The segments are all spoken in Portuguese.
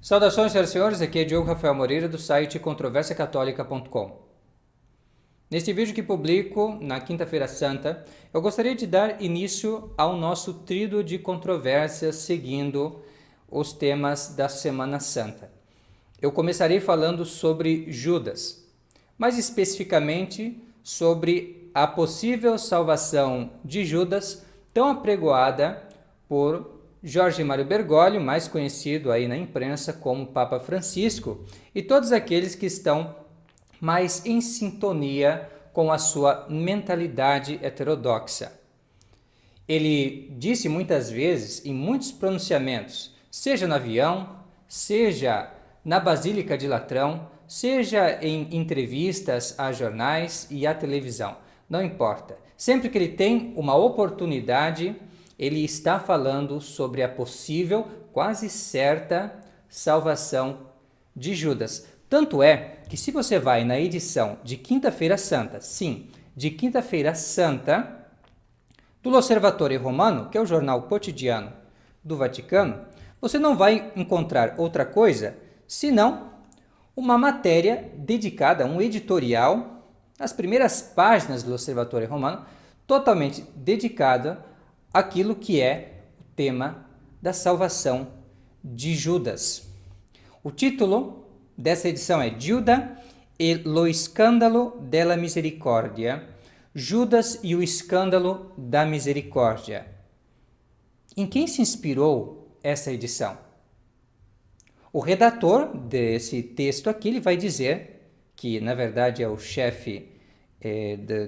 Saudações, senhoras e senhores, aqui é Diogo Rafael Moreira do site controversiacatólica.com. Neste vídeo que publico na Quinta-feira Santa, eu gostaria de dar início ao nosso tríduo de controvérsias seguindo os temas da Semana Santa. Eu começarei falando sobre Judas, mais especificamente sobre a possível salvação de Judas, tão apregoada por Jorge Mário Bergoglio, mais conhecido aí na imprensa como Papa Francisco, e todos aqueles que estão mais em sintonia com a sua mentalidade heterodoxa. Ele disse muitas vezes, em muitos pronunciamentos, seja no avião, seja na Basílica de Latrão, seja em entrevistas a jornais e à televisão, não importa. Sempre que ele tem uma oportunidade, ele está falando sobre a possível, quase certa, salvação de Judas. Tanto é que se você vai na edição de Quinta-feira Santa, sim, de Quinta-feira Santa, do L'Osservatore Romano, que é o jornal cotidiano do Vaticano, você não vai encontrar outra coisa senão uma matéria dedicada, um editorial, nas primeiras páginas do L'Osservatore Romano, totalmente dedicada àquilo que é o tema da salvação de Judas. O título dessa edição é Giuda e lo escândalo della misericordia, Judas e o escândalo da misericórdia. Em quem se inspirou essa edição? O redator desse texto aqui ele vai dizer que, na verdade, é o chefe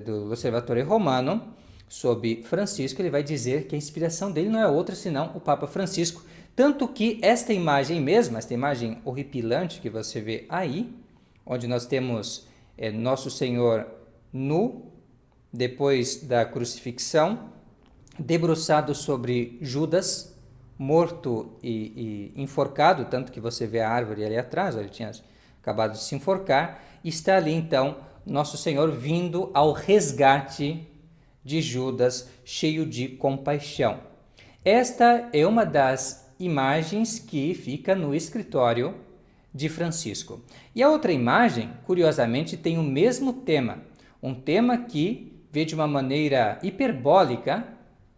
do L'Osservatore Romano, sob Francisco, ele vai dizer que a inspiração dele não é outra senão o Papa Francisco. Tanto que esta imagem mesma, esta imagem horripilante que você vê aí, onde nós temos Nosso Senhor nu, depois da crucifixão, debruçado sobre Judas, morto e enforcado, tanto que você vê a árvore ali atrás, ele tinha acabado de se enforcar, e está ali então Nosso Senhor vindo ao resgate de Judas, cheio de compaixão. Esta é uma das imagens que fica no escritório de Francisco. E a outra imagem, curiosamente, tem o mesmo tema, um tema que vê de uma maneira hiperbólica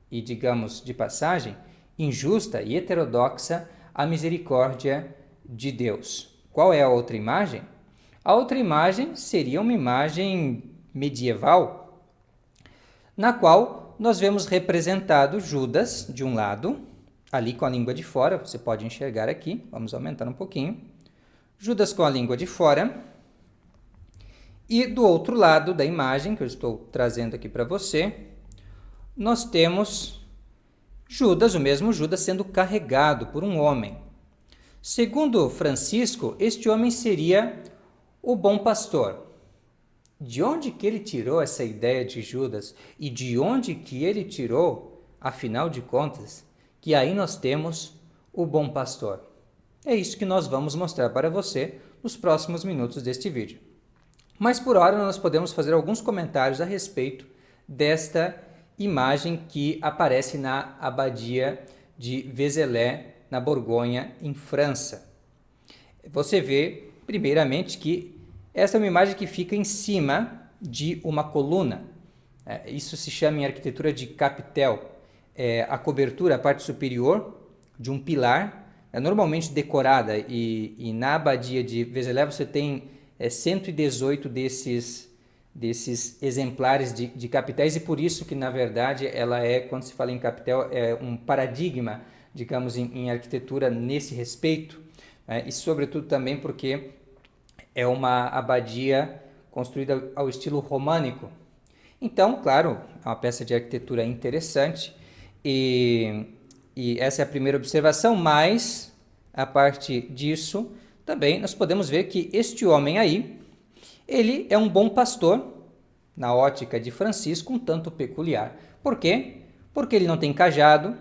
e, digamos, de passagem, injusta e heterodoxa a misericórdia de Deus. Qual é a outra imagem? A outra imagem seria uma imagem medieval, na qual nós vemos representado Judas, de um lado, ali com a língua de fora, você pode enxergar aqui, vamos aumentar um pouquinho, Judas com a língua de fora, e do outro lado da imagem, que eu estou trazendo aqui para você, nós temos Judas, o mesmo Judas, sendo carregado por um homem. Segundo Francisco, este homem seria o bom pastor. De onde que ele tirou essa ideia de Judas e de onde que ele tirou, afinal de contas, que aí nós temos o bom pastor? É isso que nós vamos mostrar para você nos próximos minutos deste vídeo. Mas por hora nós podemos fazer alguns comentários a respeito desta imagem que aparece na abadia de Vézelay, na Borgonha, em França. Você vê, primeiramente, que essa é uma imagem que fica em cima de uma coluna. Isso se chama em arquitetura de capitel. A cobertura, a parte superior de um pilar, é normalmente decorada, e na abadia de Vézelay você tem 118 desses exemplares de capitéis, e por isso que, na verdade, ela quando se fala em capitel, é um paradigma, digamos, em arquitetura nesse respeito, e sobretudo também porque é uma abadia construída ao estilo românico. Então, claro, é uma peça de arquitetura interessante, e essa é a primeira observação, mas, a partir disso, também nós podemos ver que este homem aí, ele é um bom pastor, na ótica de Francisco, um tanto peculiar. Por quê? Porque ele não tem cajado,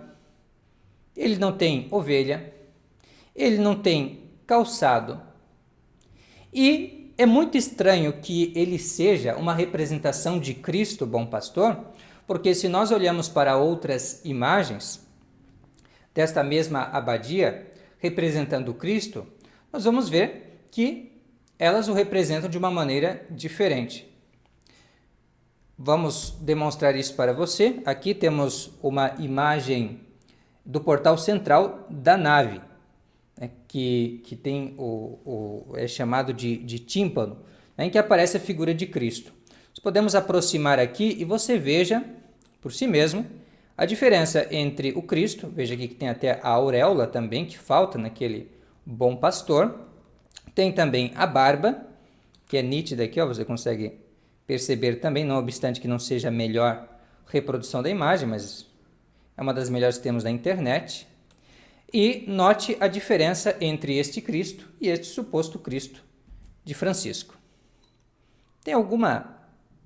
ele não tem ovelha, ele não tem calçado, e é muito estranho que ele seja uma representação de Cristo, bom pastor, porque se nós olhamos para outras imagens desta mesma abadia, representando Cristo, nós vamos ver que elas o representam de uma maneira diferente. Vamos demonstrar isso para você. Aqui temos uma imagem do portal central da nave, né, que tem é chamado de tímpano, né, em que aparece a figura de Cristo. Nós podemos aproximar aqui e você veja por si mesmo a diferença entre o Cristo, veja aqui que tem até a auréola também, que falta naquele bom pastor. Tem também a barba, que é nítida aqui, ó, você consegue perceber também, não obstante que não seja a melhor reprodução da imagem, mas é uma das melhores que temos na internet. E note a diferença entre este Cristo e este suposto Cristo de Francisco. Tem alguma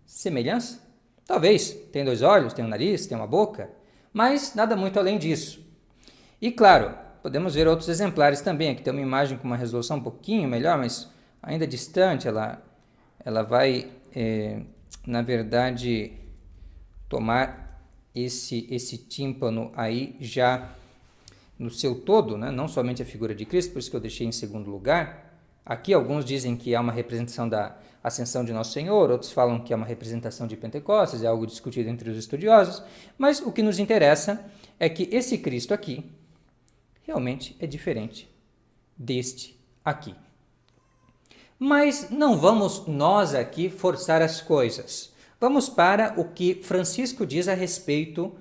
semelhança? Talvez. Tem 2 olhos, tem um nariz, tem uma boca, mas nada muito além disso. E claro, podemos ver outros exemplares também. Aqui tem uma imagem com uma resolução um pouquinho melhor, mas ainda distante. Ela vai, na verdade, tomar esse tímpano aí já no seu todo, né? Não somente a figura de Cristo, por isso que eu deixei em segundo lugar. Aqui alguns dizem que é uma representação da ascensão de Nosso Senhor, outros falam que é uma representação de Pentecostes, é algo discutido entre os estudiosos, mas o que nos interessa é que esse Cristo aqui realmente é diferente deste aqui. Mas não vamos nós aqui forçar as coisas. Vamos para o que Francisco diz a respeito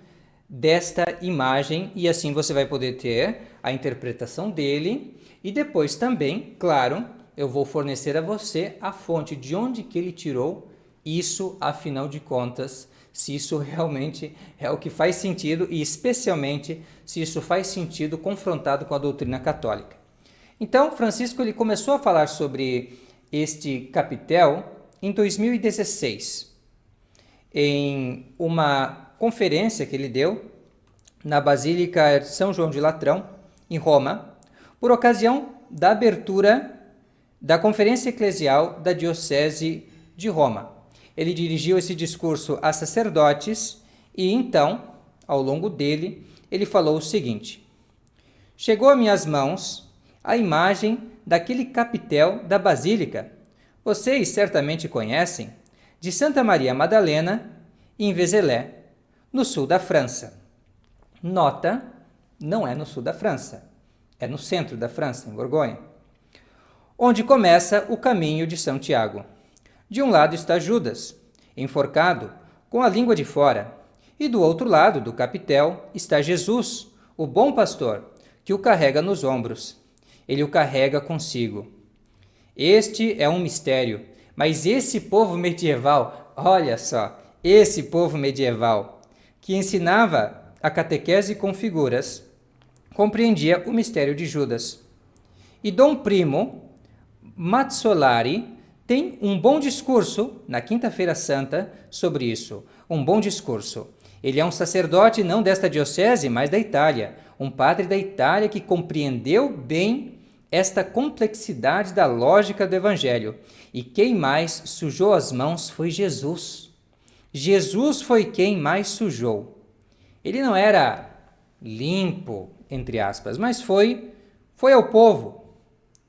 desta imagem e assim você vai poder ter a interpretação dele e depois também, claro, eu vou fornecer a você a fonte de onde que ele tirou isso, afinal de contas, se isso realmente é o que faz sentido e especialmente se isso faz sentido confrontado com a doutrina católica. Então, Francisco ele começou a falar sobre este capitel em 2016, em uma conferência que ele deu na Basílica de São João de Latrão, em Roma, por ocasião da abertura da Conferência Eclesial da Diocese de Roma. Ele dirigiu esse discurso a sacerdotes e então, ao longo dele, ele falou o seguinte: chegou a minhas mãos a imagem daquele capitel da Basílica, vocês certamente conhecem, de Santa Maria Madalena, em Vézelay, no sul da França. Nota, não é no sul da França, é no centro da França, em Borgonha, onde começa o caminho de São Tiago. De um lado está Judas, enforcado, com a língua de fora, e do outro lado do capitel está Jesus, o bom pastor, que o carrega nos ombros. Ele o carrega consigo. Este é um mistério, mas esse povo medieval, olha só, esse povo medieval, que ensinava a catequese com figuras, compreendia o mistério de Judas. E Dom Primo Mazzolari tem um bom discurso na Quinta-feira Santa sobre isso. Um bom discurso. Ele é um sacerdote não desta diocese, mas da Itália. Um padre da Itália que compreendeu bem esta complexidade da lógica do Evangelho. E quem mais sujou as mãos foi Jesus. Jesus foi quem mais sujou. Ele não era limpo, entre aspas, mas foi ao povo,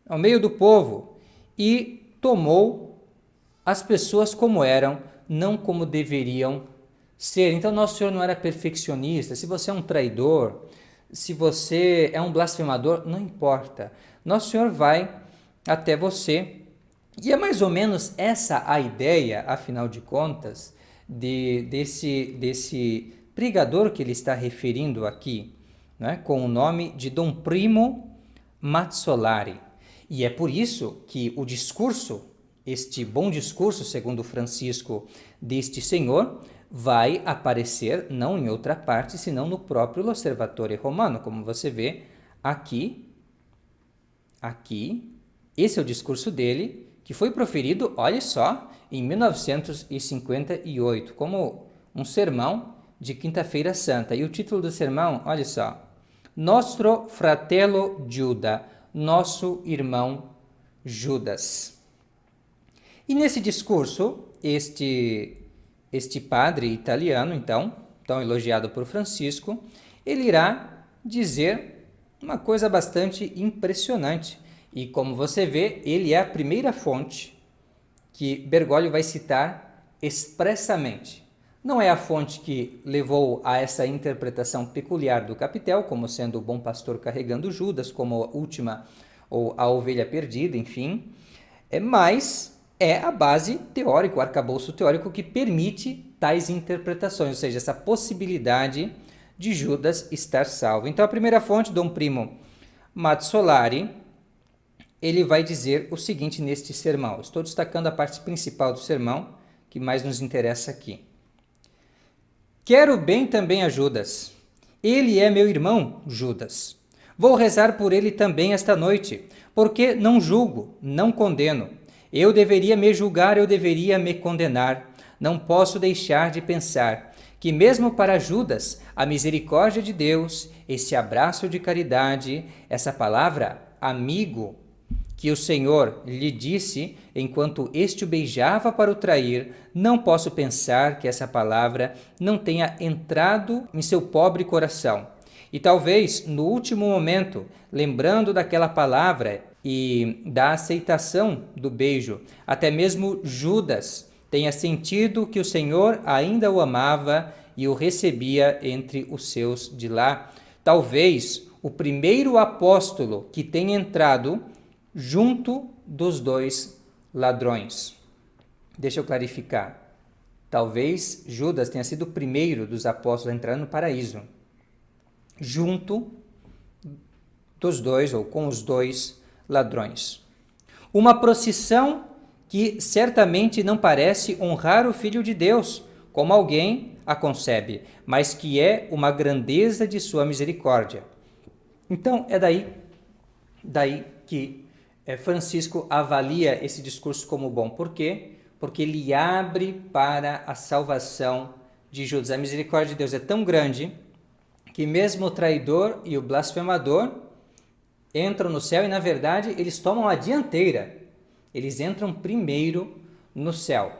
ao meio do povo, e tomou as pessoas como eram, não como deveriam ser. Então, Nosso Senhor não era perfeccionista. Se você é um traidor, se você é um blasfemador, não importa. Nosso Senhor vai até você. E é mais ou menos essa a ideia, afinal de contas, desse pregador que ele está referindo aqui, né, com o nome de Dom Primo Mazzolari. E é por isso que o discurso, este bom discurso, segundo Francisco, deste senhor, vai aparecer não em outra parte, senão no próprio L'Osservatore Romano, como você vê aqui, esse é o discurso dele, que foi proferido, olha só, em 1958, como um sermão de Quinta-feira Santa. E o título do sermão, olha só, Nostro Fratello Giuda, nosso irmão Judas. E nesse discurso, este padre italiano, então, tão elogiado por Francisco, ele irá dizer uma coisa bastante impressionante. E como você vê, ele é a primeira fonte que Bergoglio vai citar expressamente. Não é a fonte que levou a essa interpretação peculiar do capitel, como sendo o bom pastor carregando Judas, como a última ou a ovelha perdida, enfim, mas é a base teórica, o arcabouço teórico que permite tais interpretações, ou seja, essa possibilidade de Judas estar salvo. Então, a primeira fonte, Dom Primo Mazsolari, ele vai dizer o seguinte neste sermão. Estou destacando a parte principal do sermão, que mais nos interessa aqui. Quero bem também a Judas. Ele é meu irmão, Judas. Vou rezar por ele também esta noite, porque não julgo, não condeno. Eu deveria me julgar, eu deveria me condenar. Não posso deixar de pensar que mesmo para Judas, a misericórdia de Deus, esse abraço de caridade, essa palavra amigo, que o Senhor lhe disse enquanto este o beijava para o trair, não posso pensar que essa palavra não tenha entrado em seu pobre coração. E talvez, no último momento, lembrando daquela palavra e da aceitação do beijo, até mesmo Judas tenha sentido que o Senhor ainda o amava e o recebia entre os seus de lá. Talvez o primeiro apóstolo que tenha entrado junto dos dois ladrões. Deixa eu clarificar. Talvez Judas tenha sido o primeiro dos apóstolos a entrar no paraíso, junto dos dois ou com os dois ladrões. Uma procissão que certamente não parece honrar o Filho de Deus, como alguém a concebe, mas que é uma grandeza de sua misericórdia. Então, é daí que Francisco avalia esse discurso como bom. Por quê? Porque ele abre para a salvação de Judas. A misericórdia de Deus é tão grande que mesmo o traidor e o blasfemador entram no céu e, na verdade, eles tomam a dianteira. Eles entram primeiro no céu.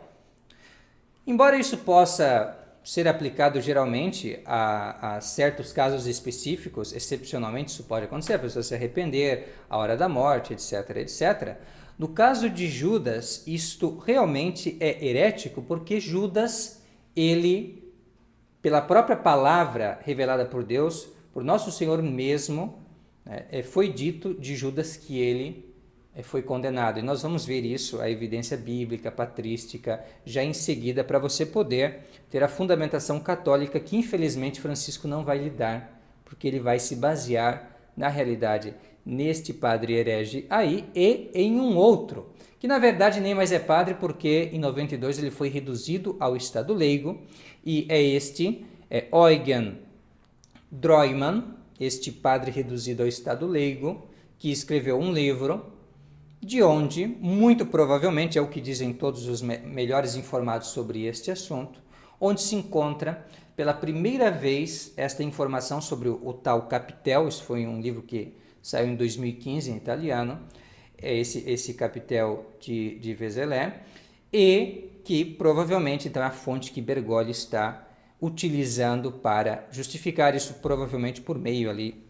Embora isso possa ser aplicado geralmente a certos casos específicos, excepcionalmente isso pode acontecer, a pessoa se arrepender, a hora da morte, etc, etc. No caso de Judas, isto realmente é herético, porque Judas, ele, pela própria palavra revelada por Deus, por nosso Senhor mesmo, foi dito de Judas que ele foi condenado. E nós vamos ver isso, a evidência bíblica, patrística, já em seguida, para você poder ter a fundamentação católica que, infelizmente, Francisco não vai lhe dar, porque ele vai se basear, na realidade, neste padre herege aí e em um outro, que na verdade nem mais é padre, porque em 92 ele foi reduzido ao estado leigo, e é Eugen Droyman, este padre reduzido ao estado leigo, que escreveu um livro, de onde, muito provavelmente, é o que dizem todos os melhores informados sobre este assunto, onde se encontra pela primeira vez esta informação sobre o tal capitel. Isso foi um livro que saiu em 2015 em italiano, esse capitel de Vézelay, e que provavelmente então, é a fonte que Bergoglio está utilizando para justificar isso, provavelmente por meio ali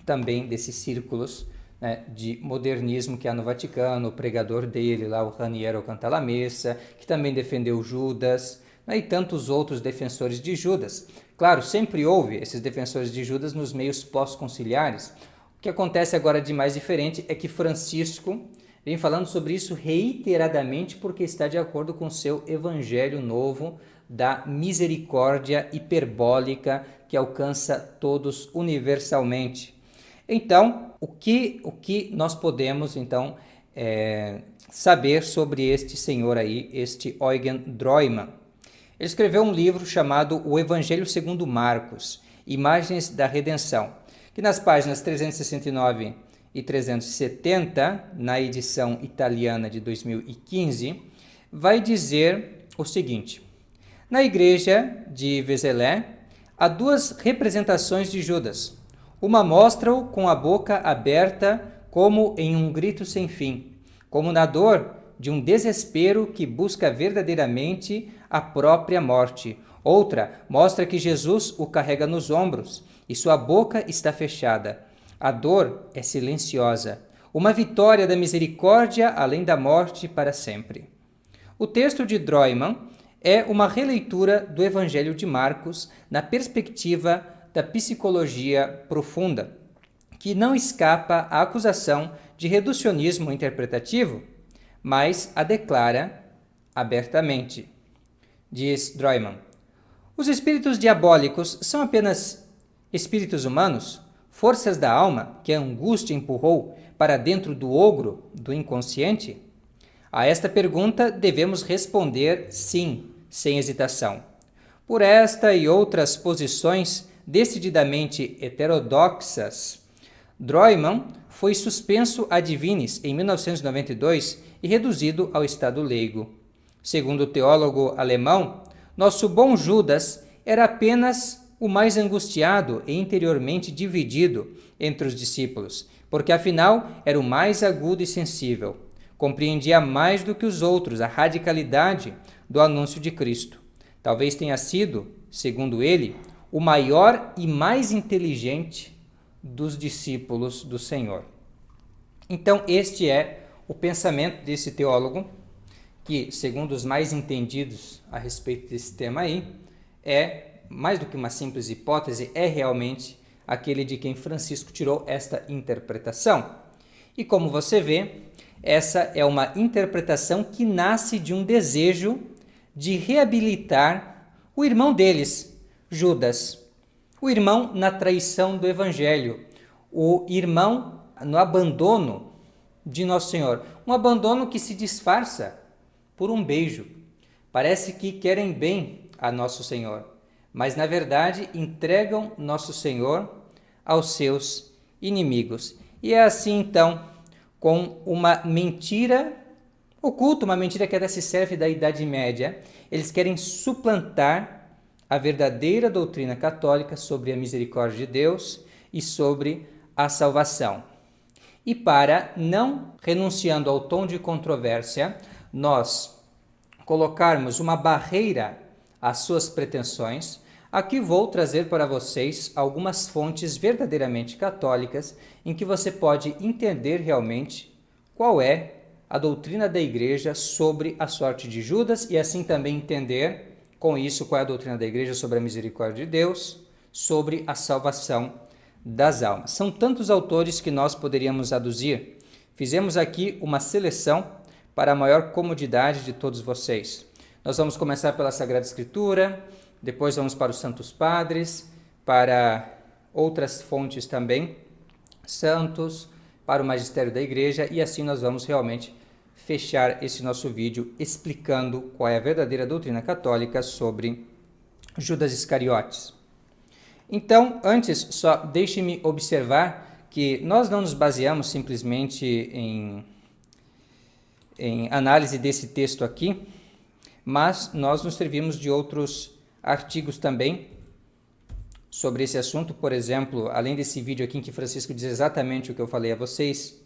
também desses círculos, né, de modernismo que há no Vaticano, o pregador dele lá, o Raniero Cantalamessa, que também defendeu Judas, né, e tantos outros defensores de Judas. Claro, sempre houve esses defensores de Judas nos meios pós-conciliares. O que acontece agora de mais diferente é que Francisco vem falando sobre isso reiteradamente porque está de acordo com seu evangelho novo da misericórdia hiperbólica que alcança todos universalmente. Então, o que nós podemos então saber sobre este senhor aí, este Eugen Droyman? Ele escreveu um livro chamado O Evangelho segundo Marcos, Imagens da Redenção, que nas páginas 369 e 370, na edição italiana de 2015, vai dizer o seguinte: na igreja de Vézelay há duas representações de Judas. Uma mostra-o com a boca aberta como em um grito sem fim, como na dor de um desespero que busca verdadeiramente a própria morte. Outra mostra que Jesus o carrega nos ombros e sua boca está fechada. A dor é silenciosa. uma vitória da misericórdia além da morte para sempre. O texto de Droyman é uma releitura do Evangelho de Marcos na perspectiva da psicologia profunda, que não escapa à acusação de reducionismo interpretativo, mas a declara abertamente. Diz Droyman: os espíritos diabólicos são apenas espíritos humanos, forças da alma que a angústia empurrou para dentro do ogro do inconsciente? A esta pergunta devemos responder sim, sem hesitação. Por esta e outras posições decididamente heterodoxas, Droyman foi suspenso ad vinis em 1992 e reduzido ao estado leigo. Segundo o teólogo alemão, nosso bom Judas era apenas o mais angustiado e interiormente dividido entre os discípulos, porque afinal era o mais agudo e sensível. Compreendia mais do que os outros a radicalidade do anúncio de Cristo. Talvez tenha sido, segundo ele, o maior e mais inteligente dos discípulos do Senhor. Então, este é o pensamento desse teólogo, que, segundo os mais entendidos a respeito desse tema aí, é, mais do que uma simples hipótese, é realmente aquele de quem Francisco tirou esta interpretação. E como você vê, essa é uma interpretação que nasce de um desejo de reabilitar o irmão deles, Judas, o irmão na traição do Evangelho, o irmão no abandono de Nosso Senhor, um abandono que se disfarça por um beijo. Parece que querem bem a Nosso Senhor, mas na verdade entregam Nosso Senhor aos seus inimigos. E é assim então, com uma mentira oculta, uma mentira que até se serve da Idade Média, eles querem suplantar a verdadeira doutrina católica sobre a misericórdia de Deus e sobre a salvação. E para não, renunciando ao tom de controvérsia, nós colocarmos uma barreira às suas pretensões, aqui vou trazer para vocês algumas fontes verdadeiramente católicas em que você pode entender realmente qual é a doutrina da Igreja sobre a sorte de Judas e assim também entender com isso qual é a doutrina da Igreja sobre a misericórdia de Deus, sobre a salvação das almas. São tantos autores que nós poderíamos aduzir. Fizemos aqui uma seleção para a maior comodidade de todos vocês. Nós vamos começar pela Sagrada Escritura, depois vamos para os Santos Padres, para outras fontes também, santos, para o magistério da Igreja, e assim nós vamos realmente fechar esse nosso vídeo explicando qual é a verdadeira doutrina católica sobre Judas Iscariotes. Então, antes, só deixe-me observar que nós não nos baseamos simplesmente em análise desse texto aqui, mas nós nos servimos de outros artigos também sobre esse assunto. Por exemplo, além desse vídeo aqui em que Francisco diz exatamente o que eu falei a vocês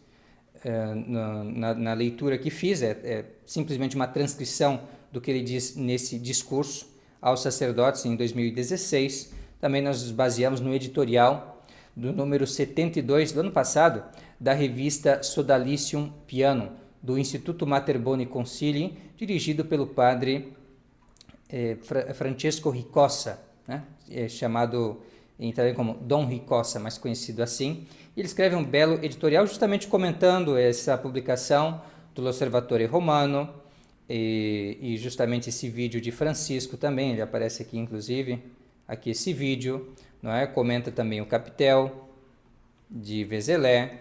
na leitura que fiz, é simplesmente uma transcrição do que ele diz nesse discurso aos sacerdotes em 2016. Também nós nos baseamos no editorial do número 72 do ano passado da revista Sodalicium Pianum, do Instituto Mater Boni Concilii, dirigido pelo padre Francesco Ricossa, né? Chamado em italiano como Dom Ricossa, mais conhecido assim. Ele escreve um belo editorial justamente comentando essa publicação do L'Osservatore Romano e justamente esse vídeo de Francisco também, ele aparece aqui inclusive, aqui esse vídeo, não é? Comenta também o Capitel de Vézelay,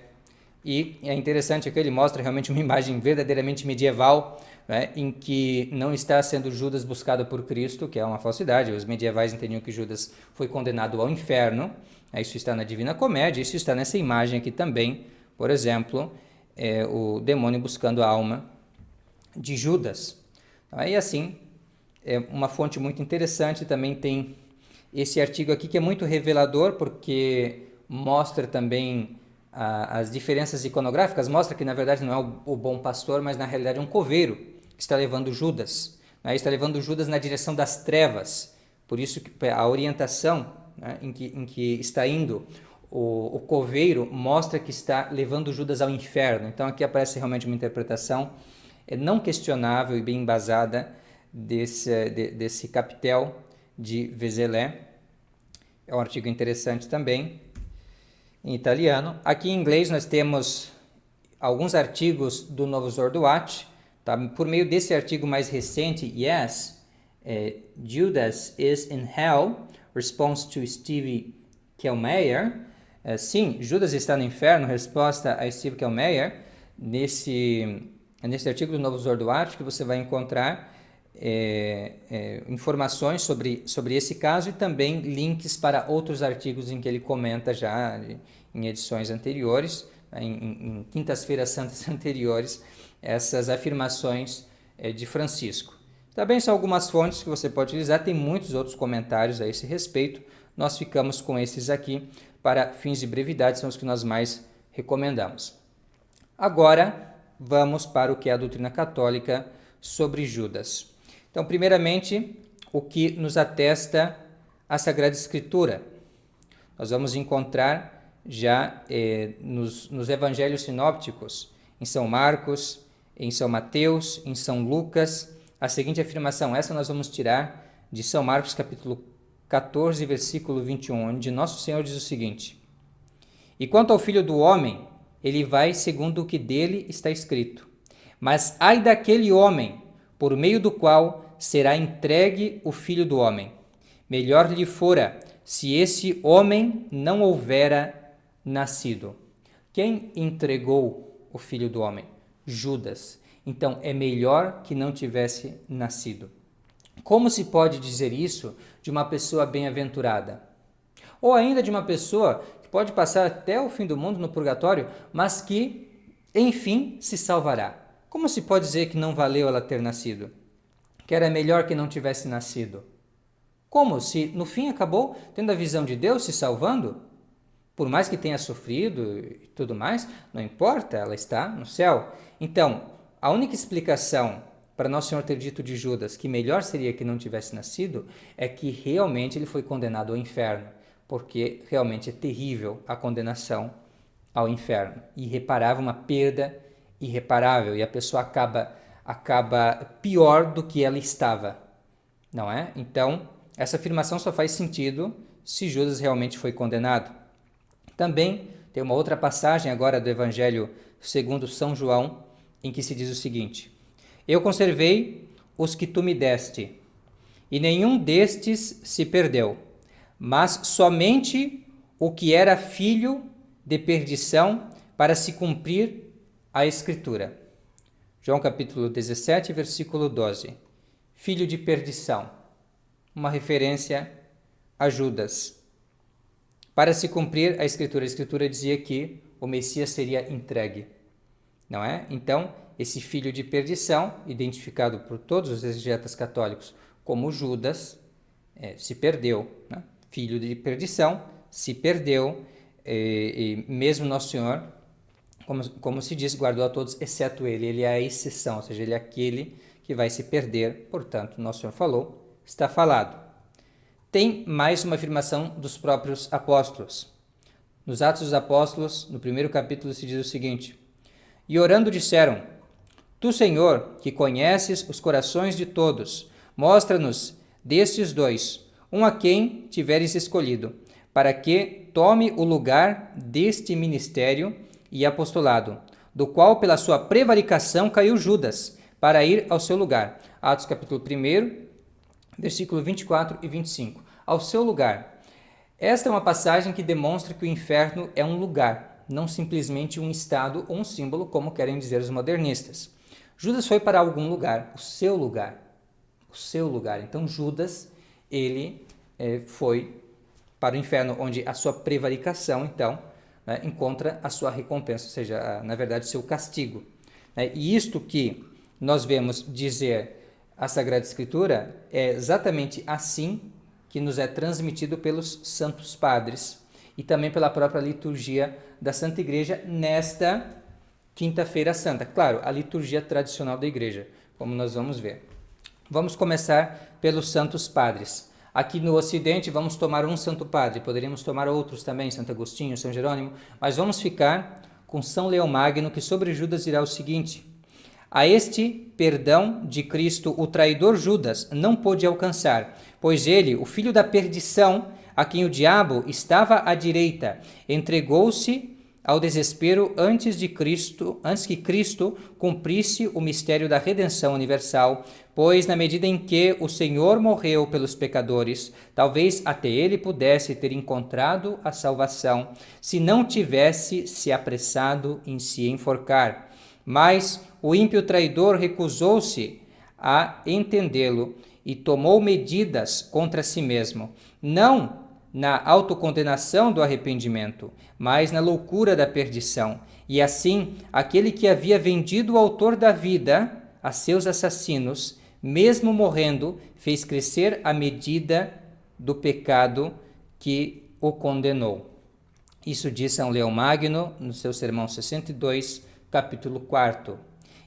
e é interessante que ele mostra realmente uma imagem verdadeiramente medieval, né, em que não está sendo Judas buscado por Cristo, que é uma falsidade. Os medievais entendiam que Judas foi condenado ao inferno, isso está na Divina Comédia, isso está nessa imagem aqui também, por exemplo, o demônio buscando a alma de Judas. Aí assim, é uma fonte muito interessante, também tem esse artigo aqui que é muito revelador, porque mostra também as diferenças iconográficas, mostra que na verdade não é o bom pastor, mas na realidade é um coveiro que está levando Judas, né? Está levando Judas na direção das trevas, por isso que a orientação, né, em que está indo o coveiro mostra que está levando Judas ao inferno. Então aqui aparece realmente uma interpretação não questionável e bem embasada desse capitel de Vézelay. É um artigo interessante também, em italiano. Aqui em inglês nós temos alguns artigos do Novus Ordo Atti. Tá? Por meio desse artigo mais recente, Yes, Judas is in Hell, response to Steve Kellmeyer. Sim, Judas está no inferno, resposta a Steve Kellmeyer. Nesse artigo do Novus Ordo Atti que você vai encontrar informações sobre esse caso e também links para outros artigos em que ele comenta já em edições anteriores, em quintas-feiras santas anteriores, essas afirmações de Francisco. Também são algumas fontes que você pode utilizar, tem muitos outros comentários a esse respeito, nós ficamos com esses aqui para fins de brevidade, são os que nós mais recomendamos. Agora, vamos para o que é a doutrina católica sobre Judas. Então, primeiramente, o que nos atesta a Sagrada Escritura. Nós vamos encontrar já nos evangelhos sinópticos, em São Marcos, em São Mateus, em São Lucas, a seguinte afirmação. Essa nós vamos tirar de São Marcos, capítulo 14, versículo 21, onde Nosso Senhor diz o seguinte: E quanto ao Filho do Homem, ele vai segundo o que dele está escrito. Mas ai daquele homem, por meio do qual será entregue o Filho do Homem. Melhor lhe fora, se esse homem não houvera nascido. Quem entregou o Filho do Homem? Judas. Então, é melhor que não tivesse nascido. Como se pode dizer isso de uma pessoa bem-aventurada? Ou ainda de uma pessoa que pode passar até o fim do mundo no purgatório, mas que, enfim, se salvará. Como se pode dizer que não valeu ela ter nascido? Que era melhor que não tivesse nascido? Como? Se no fim acabou tendo a visão de Deus se salvando? Por mais que tenha sofrido e tudo mais, não importa, ela está no céu. Então, a única explicação para Nosso Senhor ter dito de Judas que melhor seria que não tivesse nascido é que realmente ele foi condenado ao inferno, porque realmente é terrível a condenação ao inferno, irreparável, uma perda irreparável, e a pessoa acaba pior do que ela estava, não é? Então, essa afirmação só faz sentido se Judas realmente foi condenado. Também tem uma outra passagem agora do Evangelho segundo São João, em que se diz o seguinte: Eu conservei os que tu me deste, e nenhum destes se perdeu, mas somente o que era filho de perdição, para se cumprir a Escritura. João capítulo 17, versículo 12. Filho de perdição, uma referência a Judas. Para se cumprir a Escritura dizia que o Messias seria entregue, não é? Então, esse filho de perdição, identificado por todos os exegetas católicos como Judas, se perdeu, né? Filho de perdição, se perdeu, e mesmo Nosso Senhor, como se diz, guardou a todos, exceto ele. Ele é a exceção, ou seja, ele é aquele que vai se perder. Portanto, Nosso Senhor falou, está falado. Tem mais uma afirmação dos próprios apóstolos. Nos Atos dos Apóstolos, no primeiro capítulo, se diz o seguinte: E orando disseram: Tu, Senhor, que conheces os corações de todos, mostra-nos destes dois, um a quem tiveres escolhido, para que tome o lugar deste ministério e apostolado, do qual pela sua prevaricação caiu Judas, para ir ao seu lugar. Atos capítulo 1, versículo 24 e 25. Ao seu lugar. Esta é uma passagem que demonstra que o inferno é um lugar, não simplesmente um estado ou um símbolo, como querem dizer os modernistas. Judas foi para algum lugar, o seu lugar. O seu lugar. Então Judas, ele foi para o inferno, onde a sua prevaricação, então, né, encontra a sua recompensa, ou seja, na verdade, o seu castigo. E isto que nós vemos dizer a Sagrada Escritura é exatamente assim que nos é transmitido pelos santos padres e também pela própria liturgia da Santa Igreja nesta Quinta-feira Santa. Claro, a liturgia tradicional da Igreja, como nós vamos ver. Vamos começar pelos santos padres. Aqui no Ocidente vamos tomar um Santo Padre, poderíamos tomar outros também, Santo Agostinho, São Jerônimo, mas vamos ficar com São Leão Magno, que sobre Judas dirá o seguinte: a este perdão de Cristo o traidor Judas não pôde alcançar, pois ele, o filho da perdição, a quem o diabo estava à direita, entregou-se ao desespero antes que Cristo cumprisse o mistério da redenção universal, pois na medida em que o Senhor morreu pelos pecadores, talvez até ele pudesse ter encontrado a salvação, se não tivesse se apressado em se enforcar. Mas o ímpio traidor recusou-se a entendê-lo e tomou medidas contra si mesmo, não na autocondenação do arrependimento, mas na loucura da perdição. E assim, aquele que havia vendido o autor da vida a seus assassinos, mesmo morrendo, fez crescer a medida do pecado que o condenou. Isso diz São Leão Magno no seu Sermão 62, capítulo 4.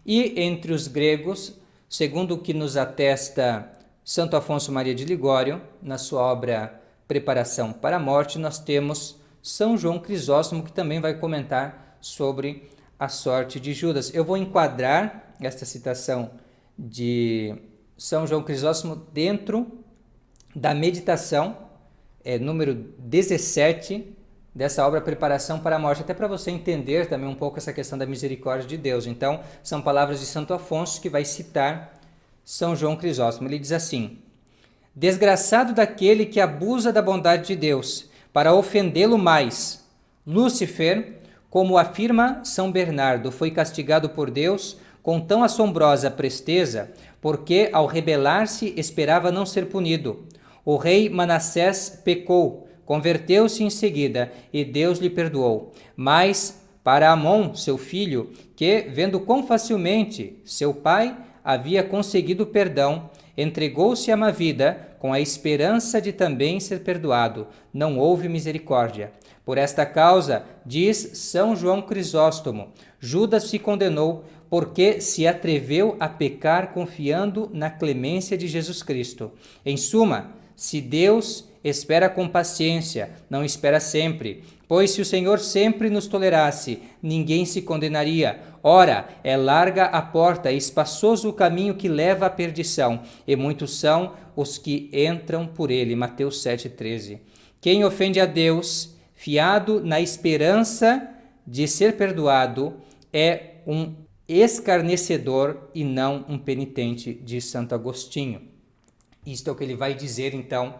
E entre os gregos, segundo o que nos atesta Santo Afonso Maria de Ligório, na sua obra Preparação para a Morte, nós temos São João Crisóstomo, que também vai comentar sobre a sorte de Judas. Eu vou enquadrar esta citação de São João Crisóstomo dentro da meditação número 17 dessa obra Preparação para a Morte, até para você entender também um pouco essa questão da misericórdia de Deus. Então, são palavras de Santo Afonso que vai citar São João Crisóstomo. Ele diz assim: desgraçado daquele que abusa da bondade de Deus para ofendê-lo mais. Lúcifer, como afirma São Bernardo, foi castigado por Deus com tão assombrosa presteza, porque ao rebelar-se esperava não ser punido. O rei Manassés pecou, converteu-se em seguida e Deus lhe perdoou. Mas para Amon, seu filho, que, vendo quão facilmente seu pai havia conseguido perdão, entregou-se à má vida com a esperança de também ser perdoado. Não houve misericórdia. Por esta causa, diz São João Crisóstomo, Judas se condenou porque se atreveu a pecar confiando na clemência de Jesus Cristo. Em suma, se Deus espera com paciência, não espera sempre, pois se o Senhor sempre nos tolerasse, ninguém se condenaria. Ora, é larga a porta e espaçoso o caminho que leva à perdição, e muitos são os que entram por ele. Mateus 7,13. Quem ofende a Deus, fiado na esperança de ser perdoado, é um escarnecedor e não um penitente, diz Santo Agostinho. Isto é o que ele vai dizer, então,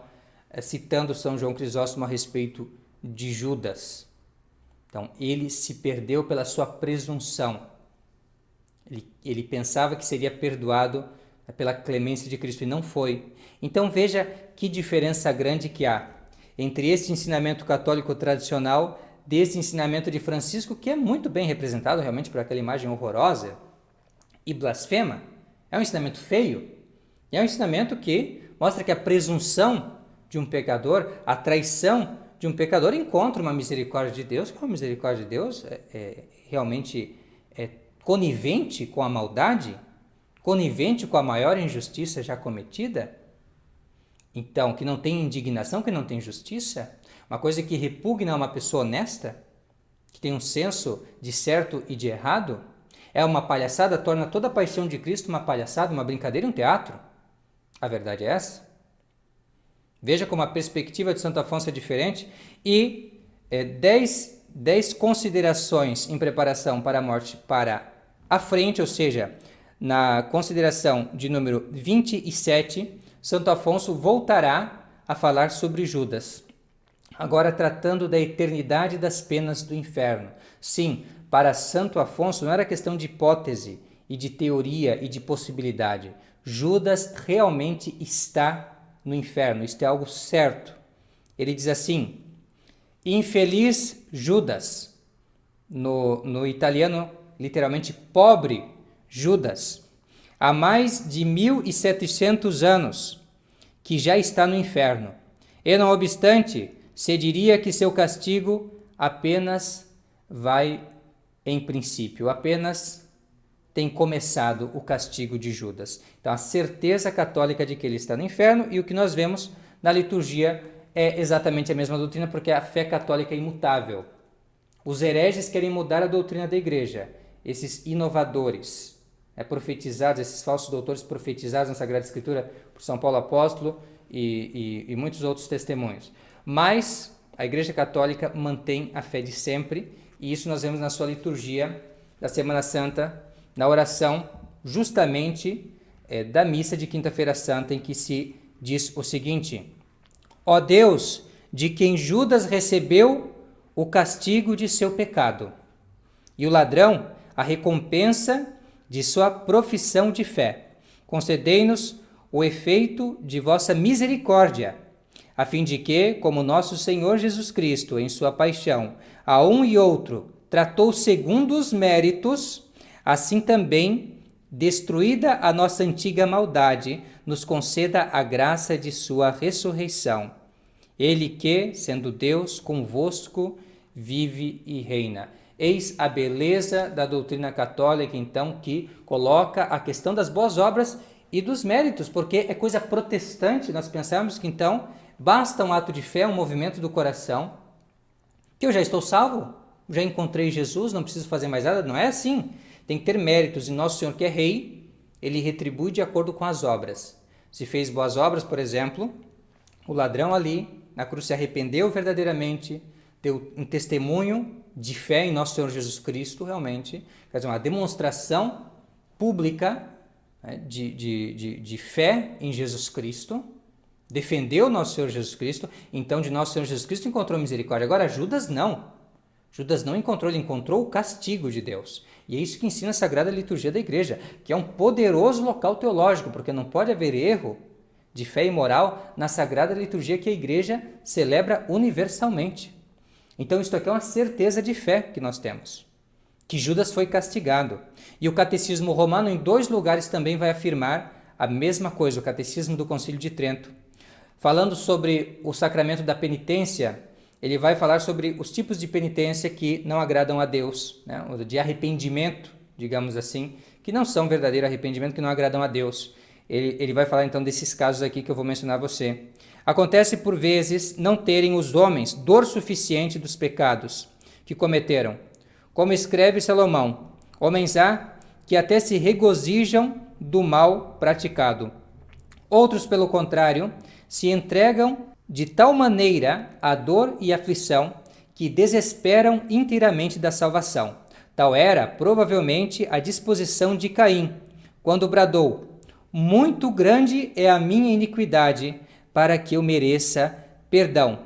citando São João Crisóstomo a respeito de Judas. Então, ele se perdeu pela sua presunção. Ele pensava que seria perdoado pela clemência de Cristo e não foi. Então veja que diferença grande que há entre este ensinamento católico tradicional desse ensinamento de Francisco, que é muito bem representado realmente por aquela imagem horrorosa e blasfema. É um ensinamento feio. É um ensinamento que mostra que a presunção de um pecador, a traição de um pecador encontra uma misericórdia de Deus, que a misericórdia de Deus realmente é conivente com a maldade, conivente com a maior injustiça já cometida. Então, que não tem indignação, que não tem justiça, uma coisa que repugna a uma pessoa honesta, que tem um senso de certo e de errado, é uma palhaçada, torna toda a paixão de Cristo uma palhaçada, uma brincadeira, um teatro. A verdade é essa. Veja como a perspectiva de Santo Afonso é diferente. E 10 considerações em preparação para a morte para a frente, ou seja, na consideração de número 27, Santo Afonso voltará a falar sobre Judas. Agora tratando da eternidade das penas do inferno. Sim, para Santo Afonso não era questão de hipótese e de teoria e de possibilidade. Judas realmente está no inferno, isto é algo certo. Ele diz assim: infeliz Judas, no italiano, literalmente pobre Judas, há mais de 1700 anos que já está no inferno. E não obstante, se diria que seu castigo apenas vai em princípio, apenas tem começado o castigo de Judas. Então, a certeza católica de que ele está no inferno, e o que nós vemos na liturgia é exatamente a mesma doutrina, porque a fé católica é imutável. Os hereges querem mudar a doutrina da igreja, esses inovadores, profetizados, esses falsos doutores profetizados na Sagrada Escritura por São Paulo Apóstolo e muitos outros testemunhos. Mas a Igreja Católica mantém a fé de sempre, e isso nós vemos na sua liturgia da Semana Santa, na oração justamente da missa de Quinta-feira Santa, em que se diz o seguinte: ó Deus, de quem Judas recebeu o castigo de seu pecado, e o ladrão a recompensa de sua profissão de fé, concedei-nos o efeito de vossa misericórdia, a fim de que, como nosso Senhor Jesus Cristo, em sua paixão, a um e outro tratou segundo os méritos, assim também, destruída a nossa antiga maldade, nos conceda a graça de sua ressurreição. Ele que, sendo Deus, convosco vive e reina. Eis a beleza da doutrina católica, então, que coloca a questão das boas obras e dos méritos, porque é coisa protestante nós pensarmos que, então, basta um ato de fé, um movimento do coração, que eu já estou salvo, já encontrei Jesus, não preciso fazer mais nada. Não é assim. Tem que ter méritos, e Nosso Senhor, que é Rei, Ele retribui de acordo com as obras. Se fez boas obras, por exemplo, o ladrão ali na cruz se arrependeu verdadeiramente, deu um testemunho de fé em Nosso Senhor Jesus Cristo, realmente, quer dizer, uma demonstração pública, né, de fé em Jesus Cristo, defendeu Nosso Senhor Jesus Cristo, então de Nosso Senhor Jesus Cristo encontrou misericórdia. Agora Judas não. Judas não encontrou, ele encontrou o castigo de Deus. E é isso que ensina a Sagrada Liturgia da Igreja, que é um poderoso local teológico, porque não pode haver erro de fé e moral na Sagrada Liturgia que a Igreja celebra universalmente. Então isso aqui é uma certeza de fé que nós temos, que Judas foi castigado. E o Catecismo Romano, em 2 lugares, também vai afirmar a mesma coisa, o Catecismo do Concílio de Trento. Falando sobre o sacramento da penitência, ele vai falar sobre os tipos de penitência que não agradam a Deus, né? De arrependimento, digamos assim, que não são verdadeiro arrependimento, que não agradam a Deus. Ele vai falar então desses casos aqui que eu vou mencionar a você. Acontece por vezes não terem os homens dor suficiente dos pecados que cometeram. Como escreve Salomão, homens há que até se regozijam do mal praticado. Outros, pelo contrário, se entregam de tal maneira à dor e aflição que desesperam inteiramente da salvação. Tal era, provavelmente, a disposição de Caim, quando bradou: muito grande é a minha iniquidade, para que eu mereça perdão.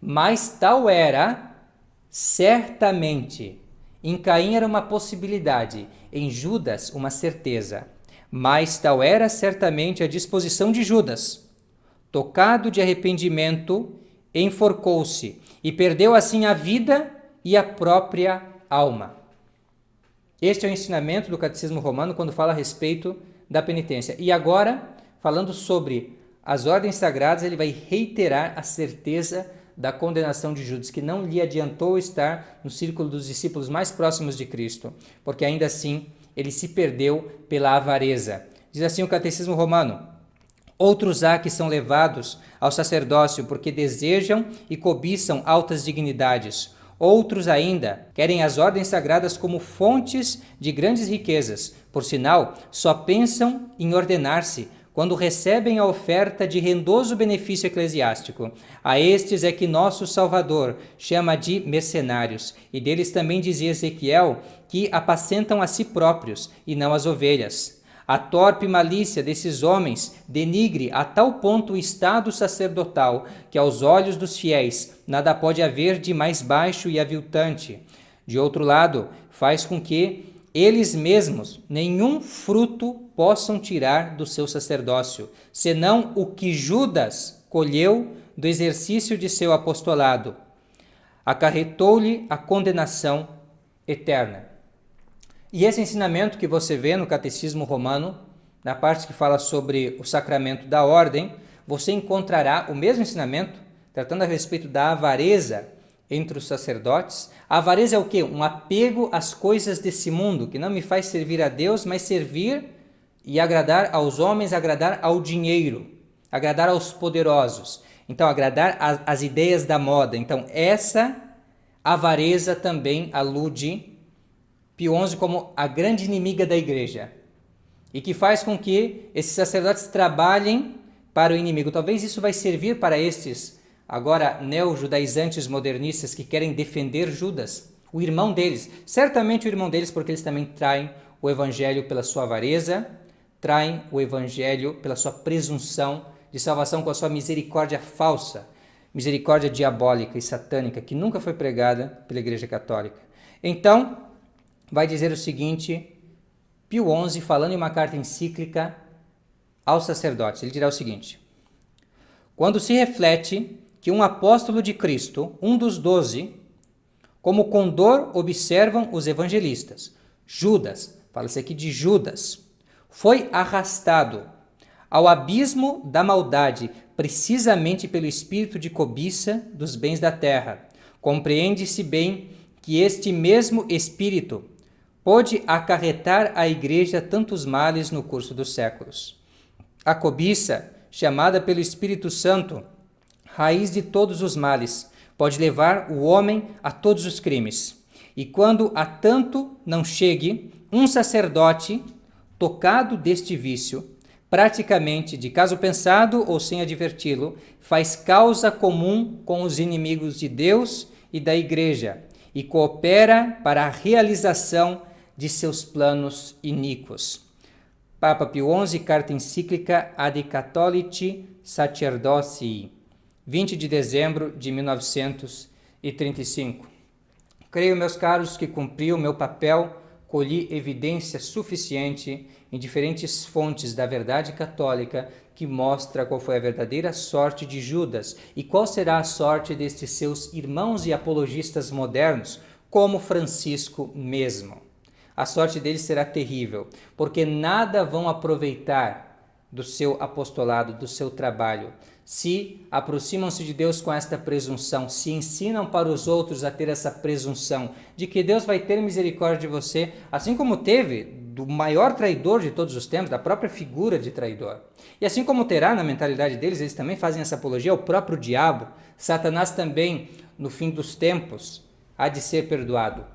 Mas tal era, certamente. Em Caim era uma possibilidade, em Judas uma certeza. Mas tal era certamente a disposição de Judas. Tocado de arrependimento, enforcou-se e perdeu assim a vida e a própria alma. Este é o ensinamento do Catecismo Romano quando fala a respeito da penitência. E agora, falando sobre as ordens sagradas, ele vai reiterar a certeza da condenação de Judas, que não lhe adiantou estar no círculo dos discípulos mais próximos de Cristo, porque ainda assim ele se perdeu pela avareza. Diz assim o Catecismo Romano: outros há que são levados ao sacerdócio porque desejam e cobiçam altas dignidades. Outros ainda querem as ordens sagradas como fontes de grandes riquezas. Por sinal, só pensam em ordenar-se quando recebem a oferta de rendoso benefício eclesiástico. A estes é que nosso Salvador chama de mercenários, e deles também dizia Ezequiel que apacentam a si próprios e não as ovelhas. A torpe malícia desses homens denigre a tal ponto o estado sacerdotal que aos olhos dos fiéis nada pode haver de mais baixo e aviltante. De outro lado, faz com que eles mesmos nenhum fruto possam tirar do seu sacerdócio, senão o que Judas colheu do exercício de seu apostolado. Acarretou-lhe a condenação eterna. E esse ensinamento que você vê no Catecismo Romano, na parte que fala sobre o sacramento da ordem, você encontrará o mesmo ensinamento, tratando a respeito da avareza entre os sacerdotes. A avareza é o quê? Um apego às coisas desse mundo, que não me faz servir a Deus, mas servir e agradar aos homens, agradar ao dinheiro, agradar aos poderosos. Então, agradar as ideias da moda. Então, essa avareza também alude Pio XI como a grande inimiga da igreja. E que faz com que esses sacerdotes trabalhem para o inimigo. Talvez isso vai servir para estes, agora, neo-judaizantes modernistas que querem defender Judas, o irmão deles. Certamente o irmão deles, porque eles também traem o evangelho pela sua avareza, traem o evangelho pela sua presunção de salvação com a sua misericórdia falsa, misericórdia diabólica e satânica, que nunca foi pregada pela Igreja Católica. Então, vai dizer o seguinte, Pio XI, falando em uma carta encíclica aos sacerdotes, ele dirá o seguinte: quando se reflete que um apóstolo de Cristo, um dos 12, como condor observam os evangelistas, Judas, fala-se aqui de Judas, foi arrastado ao abismo da maldade, precisamente pelo espírito de cobiça dos bens da terra. Compreende-se bem que este mesmo espírito pôde acarretar à igreja tantos males no curso dos séculos. A cobiça, chamada pelo Espírito Santo, raiz de todos os males, pode levar o homem a todos os crimes. E quando a tanto não chegue, um sacerdote, tocado deste vício, praticamente de caso pensado ou sem adverti-lo, faz causa comum com os inimigos de Deus e da Igreja e coopera para a realização de seus planos iníquos. Papa Pio XI, carta encíclica Ad Catholici Sacerdotii, 20 de dezembro de 1935. Creio, meus caros, que cumpri o meu papel, colhi evidência suficiente em diferentes fontes da verdade católica que mostra qual foi a verdadeira sorte de Judas e qual será a sorte destes seus irmãos e apologistas modernos, como Francisco mesmo. A sorte deles será terrível, porque nada vão aproveitar do seu apostolado, do seu trabalho. Se aproximam-se de Deus com esta presunção, se ensinam para os outros a ter essa presunção de que Deus vai ter misericórdia de você, assim como teve do maior traidor de todos os tempos, da própria figura de traidor. E assim como terá na mentalidade deles, eles também fazem essa apologia ao próprio diabo. Satanás também, no fim dos tempos, há de ser perdoado.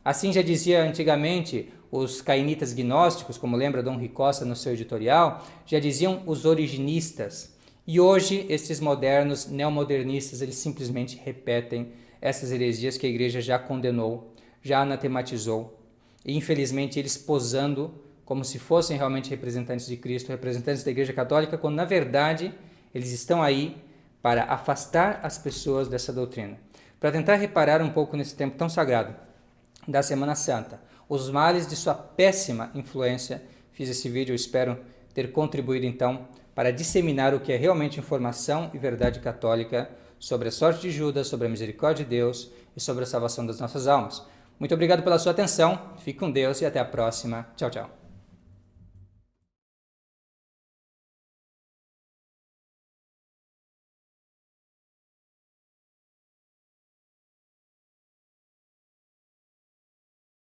Assim já dizia antigamente os cainitas gnósticos, como lembra Dom Rui Costa no seu editorial, já diziam os originistas. E hoje, esses modernos neomodernistas, eles simplesmente repetem essas heresias que a igreja já condenou, já anatematizou. E infelizmente eles posando como se fossem realmente representantes de Cristo, representantes da Igreja Católica, quando na verdade eles estão aí para afastar as pessoas dessa doutrina. Para tentar reparar um pouco nesse tempo tão sagrado da Semana Santa, os males de sua péssima influência, fiz esse vídeo, eu espero ter contribuído então para disseminar o que é realmente informação e verdade católica sobre a sorte de Judas, sobre a misericórdia de Deus e sobre a salvação das nossas almas. Muito obrigado pela sua atenção, fique com Deus e até a próxima. Tchau, tchau.